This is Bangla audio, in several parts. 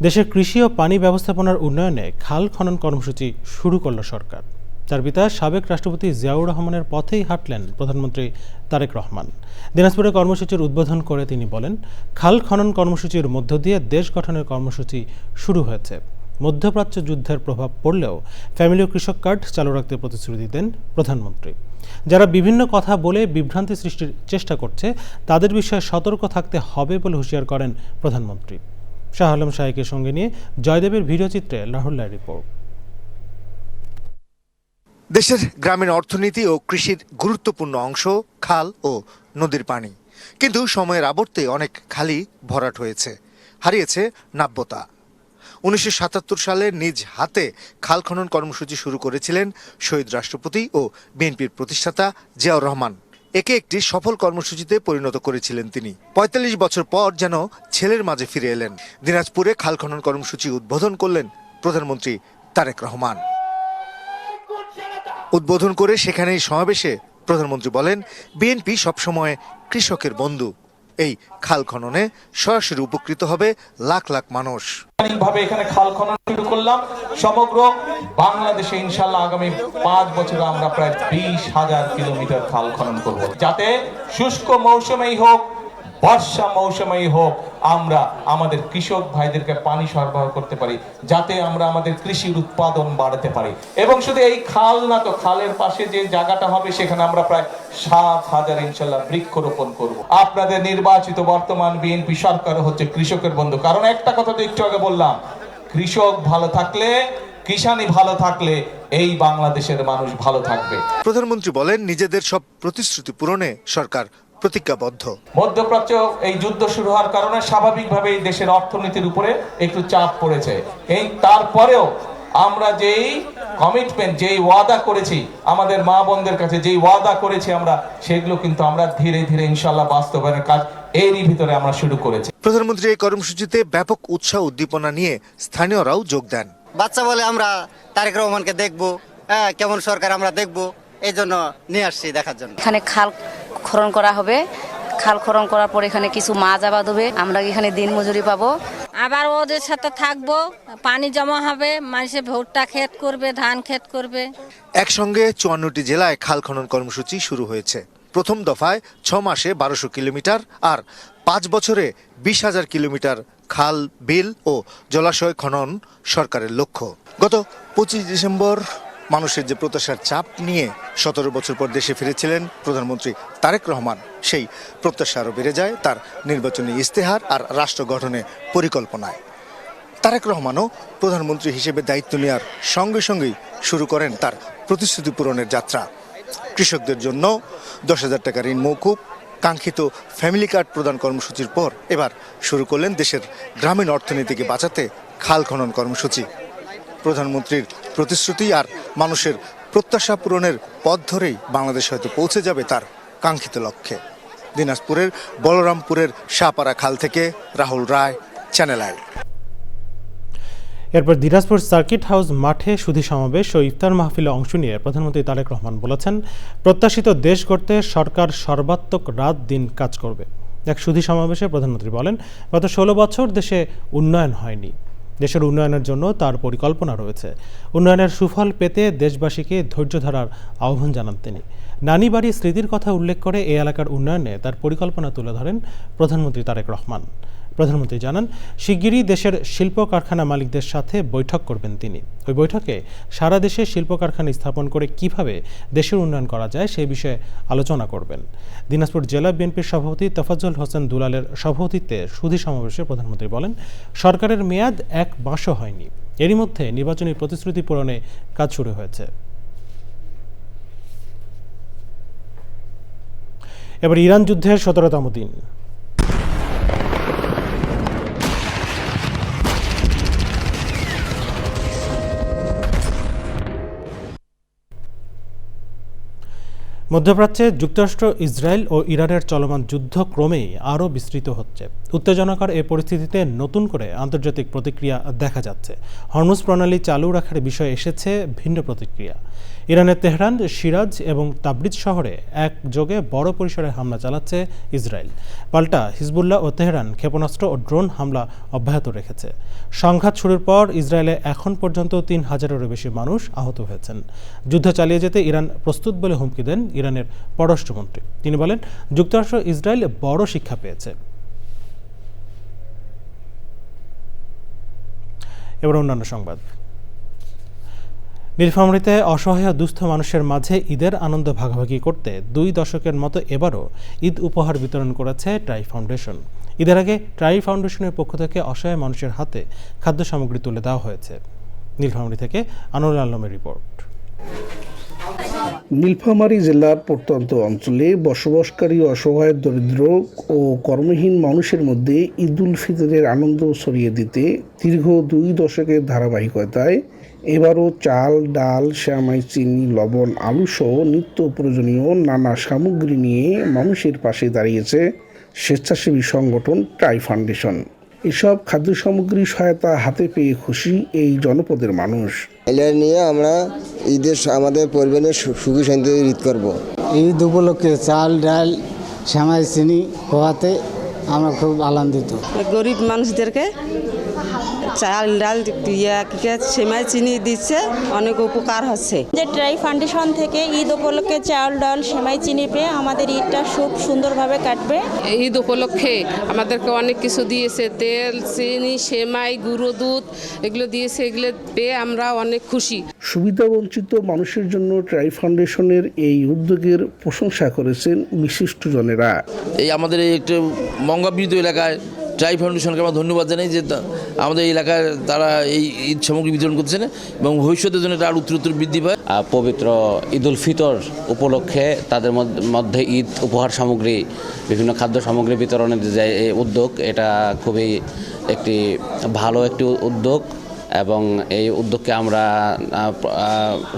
দেশের কৃষি ও পানি ব্যবস্থাপনার উন্নয়নে খাল খনন কর্মসূচি শুরু করল সরকার। তার পিতা সাবেক রাষ্ট্রপতি জিয়াউর রহমানের পথেই হাঁটলেন প্রধানমন্ত্রী তারেক রহমান। দিনাজপুরে কর্মসূচির উদ্বোধন করে তিনি বলেন, খাল খনন কর্মসূচির মধ্য দিয়ে দেশ গঠনের কর্মসূচি শুরু হয়েছে। মধ্যপ্রাচ্য যুদ্ধের প্রভাব পড়লেও ফ্যামিলি ও কৃষক কার্ড চালু রাখতে প্রতিশ্রুতি দেন প্রধানমন্ত্রী। যারা বিভিন্ন কথা বলে বিভ্রান্তি সৃষ্টির চেষ্টা করছে তাদের বিষয়ে সতর্ক থাকতে হবে বলে হুঁশিয়ার করেন প্রধানমন্ত্রী। শাহ আলম শাহীকে সঙ্গে নিয়ে জয়দেবের ভিডিওচিত্রে লাহুল্লার রিপোর্ট। দেশের গ্রামীণ অর্থনীতি ও কৃষির গুরুত্বপূর্ণ অংশ খাল ও নদীর পানি, কিন্তু সময়ের আবর্তে অনেক খালি ভরাট হয়েছে, হারিয়েছে নাব্যতা। 1977 সালে নিজ হাতে খাল খনন কর্মসূচি শুরু করেছিলেন শহীদ রাষ্ট্রপতি ও বিএনপির প্রতিষ্ঠাতা জিয়াউর রহমান। একে একটি সফল কর্মসূচিতে পরিণত করেছিলেন তিনি। ৪৫ বছর পর যেন ছেলের মাঝে ফিরে এলেন। দিনাজপুরে খাল খনন কর্মসূচি উদ্বোধন করলেন প্রধানমন্ত্রী তারেক রহমান। উদ্বোধন করে সেখানেই সমাবেশে প্রধানমন্ত্রী বলেন, বিএনপি সবসময় কৃষকের বন্ধু। এই খাল খননে সরাসরি উপকৃত হবে লাখ লাখ মানুষ। ভাবে এখানে খাল খনন শুরু করলাম। সমগ্র বাংলাদেশে ইনশাআল্লাহ আগামী 5 বছরে আমরা প্রায় 20,000 কিলোমিটার খাল খনন করব, যাতে শুষ্ক মৌসুমেই হোক বর্ষা মৌসুমেই হোক আমরা আমাদের কৃষক ভাইদেরকে পানি সরবরাহ করতে পারি, যাতে আমরা আমাদের কৃষির উৎপাদন বাড়াতে পারি। এবং শুধু এই খাল না, তো খালের পাশে যে জায়গাটা হবে সেখানে আমরা প্রায় 7,000 ইনশাআল্লাহ বৃক্ষরোপণ করব। আপনাদের নির্বাচিত বর্তমান বিএনপি সরকার হচ্ছে কৃষকের বন্ধু। কারণ একটা কথা তো একটু আগে বললাম, কৃষক ভালো থাকলে, কিষানি ভালো থাকলে এই বাংলাদেশের মানুষ ভালো থাকবে। প্রধানমন্ত্রী বলেন, নিজেদের সব প্রতিশ্রুতি পূরণে সরকার প্রতিজ্ঞাবদ্ধ। মধ্যপ্রাচ্য এই যুদ্ধ শুরু হওয়ার কারণে স্বাভাবিকভাবে এই দেশের অর্থনীতির উপরে একটু চাপ পড়েছে। এই তারপরেও আমরা যেই কমিটমেন্ট, যেই ওয়াদা করেছি আমাদের মা বোনদের কাছে, যেই ওয়াদা করেছি আমরা, সেগুলো কিন্তু আমরা ধীরে ধীরে ইনশাআল্লাহ বাস্তবায়নের কাজ এরই ভিতরে আমরা শুরু করেছি। প্রধানমন্ত্রী এই কর্মসূচিতে ব্যাপক উৎসাহ উদ্দীপনা নিয়ে স্থানীয়রাও যোগ দেন। বাচ্চা বলে আমরা তারেক রহমানকে দেখবো, কেমন সরকার আমরা দেখবো, এই জন্য নিয়ে আসছি দেখার জন্য। এখানে খাল খনন করা হবে, খাল খনন করার পর এখানে কিছু মাছ আবাদ হবে, আমরা এখানে দিন মজুরি পাবো। আবার ওদের সাথে থাকবো, পানি জমা হবে, মানুষের ভুট্টা ক্ষেত করবে, ধান ক্ষেত করবে। একসঙ্গে 54টি জেলায় খাল খনন কর্মসূচি শুরু হয়েছে। প্রথম দফায় 6 মাসে 1200 কিলোমিটার আর 5 বছরে 20,000 কিলোমিটার খাল, বিল ও জলাশয় খনন সরকারের লক্ষ্য। গত 25 ডিসেম্বর মানুষের যে প্রত্যাশার চাপ নিয়ে 17 বছর পর দেশে ফিরেছিলেন প্রধানমন্ত্রী তারেক রহমান, সেই প্রত্যাশা আরও বেড়ে যায় তার নির্বাচনী ইস্তেহার আর রাষ্ট্র গঠনে পরিকল্পনায়। তারেক রহমানও প্রধানমন্ত্রী হিসেবে দায়িত্ব নেওয়ার সঙ্গে সঙ্গেই শুরু করেন তার প্রতিশ্রুতি পূরণের যাত্রা। কৃষকদের জন্য 10,000 টাকা ঋণ মওকুফ, কাঙ্ক্ষিত ফ্যামিলি কার্ড প্রদান কর্মসূচির পর এবার শুরু করলেন দেশের গ্রামীণ অর্থনীতিকে বাঁচাতে খাল খনন কর্মসূচি। প্রধানমন্ত্রীর প্রতিশ্রুতি আর মানুষের প্রত্যাশা পূরণের পথ ধরেই বাংলাদেশ হয়তো পৌঁছে যাবে তার কাঙ্ক্ষিত লক্ষ্যে। দিনাজপুরের বলরামপুরের শাহপাড়া খাল থেকে রাহুল রায়, চ্যানেল আই। এরপর দিনাজপুর সার্কিট হাউস মাঠে সুধী সমাবেশ ও ইফতার মাহফিলে অংশ নিয়ে প্রধানমন্ত্রী তারেক রহমান বলেছেন, প্রত্যাশিত দেশ গড়তে সরকার সর্বাত্মক রাত দিন কাজ করবে। এক সুধী সমাবেশে প্রধানমন্ত্রী বলেন, গত 16 বছর দেশে উন্নয়ন হয়নি, দেশের উন্নয়নের জন্য তার পরিকল্পনা রয়েছে। উন্নয়নের সুফল পেতে দেশবাসীকে ধৈর্য ধরার আহ্বান জানান তিনি। নানি বাড়ি স্মৃতির কথা উল্লেখ করে এই এলাকার উন্নয়নে তার পরিকল্পনা তুলে ধরেন প্রধানমন্ত্রী তারেক রহমান। প্রধানমন্ত্রী জানান, শিগগিরই দেশের শিল্প কারখানা মালিকদের সাথে বৈঠক করবেন তিনি। ওই বৈঠকে সারা দেশে শিল্প কারখানা স্থাপন করে কিভাবে দেশের উন্নয়ন করা যায় সেই বিষয়ে আলোচনা করবেন। দিনাজপুর জেলা বিএনপির সভাপতি তোফাজ্জল হোসেন দুলালের সভাপতিত্বে সুধী সমাবেশে প্রধানমন্ত্রী বলেন, সরকারের মেয়াদ 1 মাসও হয়নি, এরই মধ্যে নির্বাচনী প্রতিশ্রুতি পূরণে কাজ শুরু হয়েছে। এবার ইরান যুদ্ধের 17তম দিন। মধ্যপ্রাচ্যে যুক্তরাষ্ট্র, ইসরায়েল ও ইরানের চলমান যুদ্ধ ক্রমেই আরও বিস্তৃত হচ্ছে। উত্তেজনাকর এ পরিস্থিতিতে নতুন করে আন্তর্জাতিক প্রতিক্রিয়া দেখা যাচ্ছে। হরমুজ প্রণালী চালু রাখার বিষয়ে এসেছে ভিন্ন প্রতিক্রিয়া। ইরানের তেহরান, সিরাজ এবং তাবরিজ শহরে একযোগে বড় পরিসরে হামলা চালাচ্ছে ইসরায়েল। পাল্টা হিজবুল্লাহ ও তেহরান ক্ষেপণাস্ত্র ও ড্রোন হামলা অব্যাহত রেখেছে। সংঘাত শুরুর পর ইসরায়েলে এখন পর্যন্ত ৩,০০০-এরও বেশি মানুষ আহত হয়েছেন। যুদ্ধ চালিয়ে যেতে ইরান প্রস্তুত বলে হুমকি দেন ইরানের পররাষ্ট্রমন্ত্রী। তিনি বলেন, যুক্তরাষ্ট্র ইসরায়েল বড় শিক্ষা পেয়েছে। এবার অন্যান্য সংবাদ। নীলফামারীতে অসহায় দুস্থ মানুষের মাঝে ঈদের আনন্দ ভাগাভাগি করতে 2 দশকের মতো এবারও ঈদ উপহার বিতরণ করেছে ট্রাই ফাউন্ডেশন। ঈদের আগে ট্রাই ফাউন্ডেশনের পক্ষ থেকে অসহায় মানুষের হাতে খাদ্য সামগ্রী তুলে দেওয়া হয়েছে। নীলফামারী থেকে আনোয়ার আলমের রিপোর্ট। নীলফামারী জেলার প্রত্যন্ত অঞ্চলে বসবাসকারী অসহায়, দরিদ্র ও কর্মহীন মানুষের মধ্যে ঈদ উল ফিতরের আনন্দ ছড়িয়ে দিতে দীর্ঘ 2 দশকের ধারাবাহিকতায় এবারও চাল, ডাল, সেমাই, চিনি, লবণ, আলু সহ নিত্য প্রয়োজনীয় নানা সামগ্রী নিয়ে মানুষের পাশে দাঁড়িয়েছে স্বেচ্ছাসেবী সংগঠন ট্রাই ফাউন্ডেশন। এসব খাদ্য সামগ্রী সহায়তা হাতে পেয়ে খুশি এই জনপদের মানুষ। এটা নিয়ে আমরা ঈদের আমাদের পরিবারের সুখী শান্তি ঈদ করব। ঈদ উপলক্ষে চাল, ডাল, সেমাই, চিনি খাওয়াতে আমরা খুব আনন্দিত। গরিব মানুষদেরকে চাল, ডাল, সেমাই, চিনি দিচ্ছে, অনেক উপকার হচ্ছে। যে ট্রাই ফাউন্ডেশন থেকে ঈদ উপলক্ষে চাল, ডাল, সেমাই, চিনি পেয়ে আমাদের ঈদটা খুব সুন্দরভাবে কাটবে। ঈদ উপলক্ষে আমাদেরকে অনেক কিছু দিয়েছে, তেল, চিনি, সেমাই, গুঁড়ো দুধ এগুলো দিয়েছে। এগুলো পেয়ে আমরা অনেক খুশি। সুবিধাবঞ্চিত মানুষের জন্য ট্রাই ফাউন্ডেশনের এই উদ্যোগের প্রশংসা করেছেন বিশিষ্টজনেরা। এই আমাদের এই একটু মঙ্গাবৃত এলাকায় ট্রাই ফাউন্ডেশনকে আমরা ধন্যবাদ জানাই যে আমাদের এলাকায় তারা এই ঈদ সামগ্রী বিতরণ করছেন এবং ভবিষ্যতের জন্য এটা আরও উত্তরোত্তর বৃদ্ধি পায়। পবিত্র ঈদ উল ফিতর উপলক্ষে তাদের মধ্যে ঈদ উপহার সামগ্রী, বিভিন্ন খাদ্য সামগ্রী বিতরণের যে উদ্যোগ, এটা খুবই একটি ভালো একটি উদ্যোগ এবং এই উদ্যোগকে আমরা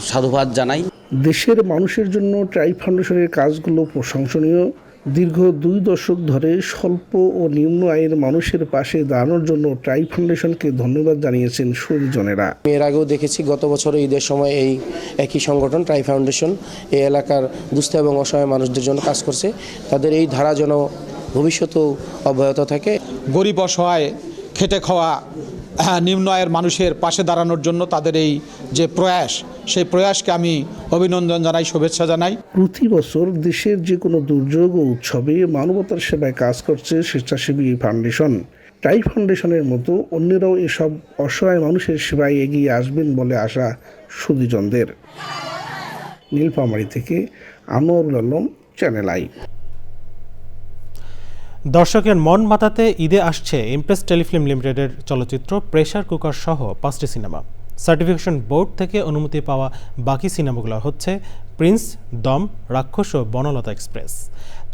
সাধুবাদ জানাই। দেশের মানুষের জন্য ট্রাই ফাউন্ডেশনের কাজগুলো প্রশংসনীয়। দীর্ঘ 2 দশক ধরে স্বল্প ও নিম্ন আয়ের মানুষের পাশে দাঁড়ানোর জন্য ট্রাই ফাউন্ডেশনকে ধন্যবাদ জানিয়েছেন সুদীজনেরা। এর আগেও দেখেছি গত বছর ঈদের সময় এই একই সংগঠন ট্রাই ফাউন্ডেশন এই এলাকার দুস্থ এবং অসহায় মানুষদের জন্য কাজ করছে। তাদের এই ধারা যেন ভবিষ্যতেও অব্যাহত থাকে। গরিব, অসহায়, খেটে খাওয়া নিম্ন আয়ের মানুষের পাশে দাঁড়ানোর জন্য তাদের এই যে প্রয়াস, সেই প্রয়াসকে আমি অভিনন্দন জানাই, শুভেচ্ছা জানাই। প্রতি বছর দেশের যে কোনো দুর্যোগ ও উৎসবে মানবতার সেবায় কাজ করছে স্বেচ্ছাসেবী ফাউন্ডেশন। ট্রাই ফাউন্ডেশনের মতো অন্যরাও এসব অসহায় মানুষের সেবায় এগিয়ে আসবেন বলে আশা সুদীজনদের। নীলফামারী থেকে আনোয়ারুল আলম, চ্যানেল আই। দর্শকের মন মাতাতে ঈদে আসছে ইমপ্রেস টেলিফিল্ম লিমিটেডের চলচ্চিত্র প্রেসার কুকার সহ 5টি সিনেমা। সার্টিফিকেশন বোর্ড থেকে অনুমতি পাওয়া বাকি সিনেমাগুলো হচ্ছে প্রিন্স, দম, রাক্ষস ও বনলতা এক্সপ্রেস।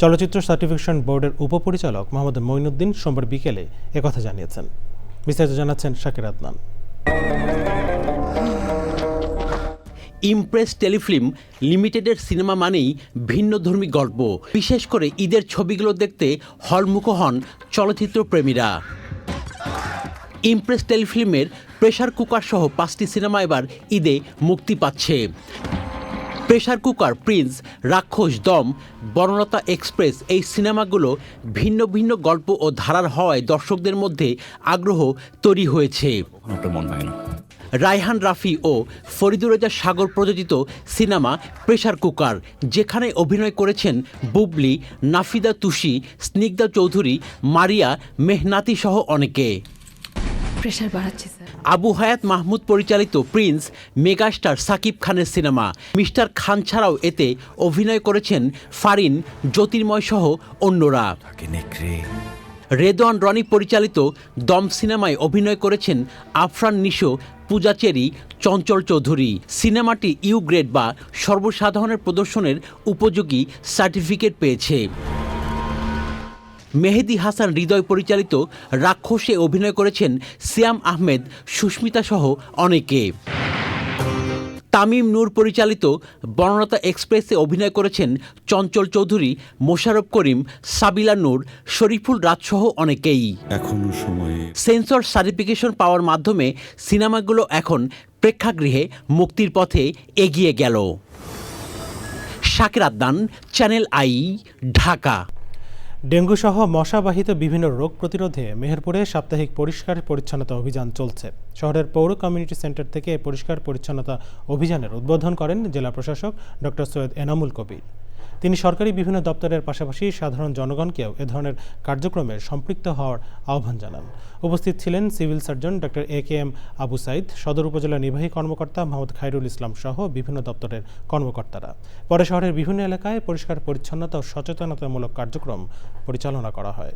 চলচ্চিত্র সার্টিফিকেশন বোর্ডের উপপরিচালক মোহাম্মদ মঈনুদ্দিন সোমবার বিকেলে একথা জানিয়েছেন। বিস্তারিত জানাচ্ছেন শাকির আদনান। ইমপ্রেস টেলিফিল্ম লিমিটেডের সিনেমা মানেই ভিন্নধর্মী গল্প। বিশেষ করে ঈদের ছবিগুলো দেখতে হলমুখ হন চলচ্চিত্র প্রেমীরা। ইমপ্রেস টেলিফিল্মের প্রেসার কুকার সহ 5টি সিনেমা এবার ঈদে মুক্তি পাচ্ছে। প্রেসার কুকার, প্রিন্স, রাক্ষস, দম, বনলতা এক্সপ্রেস এই সিনেমাগুলো ভিন্ন ভিন্ন গল্প ও ধারার হওয়ায় দর্শকদের মধ্যে আগ্রহ তৈরি হয়েছে। রায়হান রাফি ও ফরিদুর রেজা সাগর প্রযোজিত সিনেমা প্রেসার কুকার, যেখানে অভিনয় করেছেন বুবলি, নাফিদা তুষি, স্নিগ্ধা চৌধুরী, মারিয়া মেহনাতি সহ অনেকে। আবু হায়াত মাহমুদ পরিচালিত প্রিন্স মেগাস্টার সাকিব খানের সিনেমা। মিস্টার খান ছাড়াও এতে অভিনয় করেছেন ফারিন, জ্যোতির্ময় সহ অন্যরা। রেদওয়ান রনি পরিচালিত দম সিনেমায় অভিনয় করেছেন আফরান নিশো, পূজা চেরি, চঞ্চল চৌধুরী। সিনেমাটি ইউ গ্রেড বা সর্বসাধারণের প্রদর্শনের উপযোগী সার্টিফিকেট পেয়েছে। মেহেদি হাসান হৃদয় পরিচালিত রাক্ষসে অভিনয় করেছেন সিয়াম আহমেদ, সুস্মিতা সহ অনেকে। তামিম নূর পরিচালিত বনলতা এক্সপ্রেসে অভিনয় করেছেন চঞ্চল চৌধুরী, মোশাররফ করিম, সাবিলা নূর, শরীফুল রাজসহ অনেকেই। এখনো সময়ে সেন্সর সার্টিফিকেশন পাওয়ার মাধ্যমে সিনেমাগুলো এখন প্রেক্ষাগৃহে মুক্তির পথে এগিয়ে গেল। Shakir Adnan, channel I, Dhaka. Dengue সহ মশাবাহিত বিভিন্ন রোগ প্রতিরোধে মেহেরপুরে সাপ্তাহিক পরিষ্কার পরিচ্ছন্নতা অভিযান চলছে। শহরের পৌর কমিউনিটি সেন্টার থেকে পরিষ্কার পরিচ্ছন্নতা অভিযানের উদ্বোধন করেন জেলা প্রশাসক ডক্টর সৈয়দ এনামুল কবির। তিনি সরকারি বিভিন্ন দপ্তরের পাশাপাশি সাধারণ জনগণকেও এ ধরনের কার্যক্রমে সম্পৃক্ত হওয়ার আহ্বান জানান। উপস্থিত ছিলেন civil surgeon doctor AKM Abu Sayeed, সদর উপজেলা নির্বাহী কর্মকর্তা মোহাম্মদ খায়রুল ইসলাম সহ বিভিন্ন দপ্তরের কর্মকর্তারা। পরে শহরের বিভিন্ন এলাকায় পরিষ্কার পরিচ্ছন্নতা ও সচেতনতামূলক কার্যক্রম পরিচালনা করা হয়।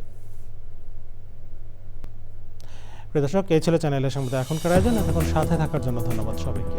প্রিয় দর্শক, এই ছিল চ্যানেলের সঙ্গে এখনকার আয়োজন। এতক্ষণ সাথে থাকার জন্য ধন্যবাদ সবাইকে।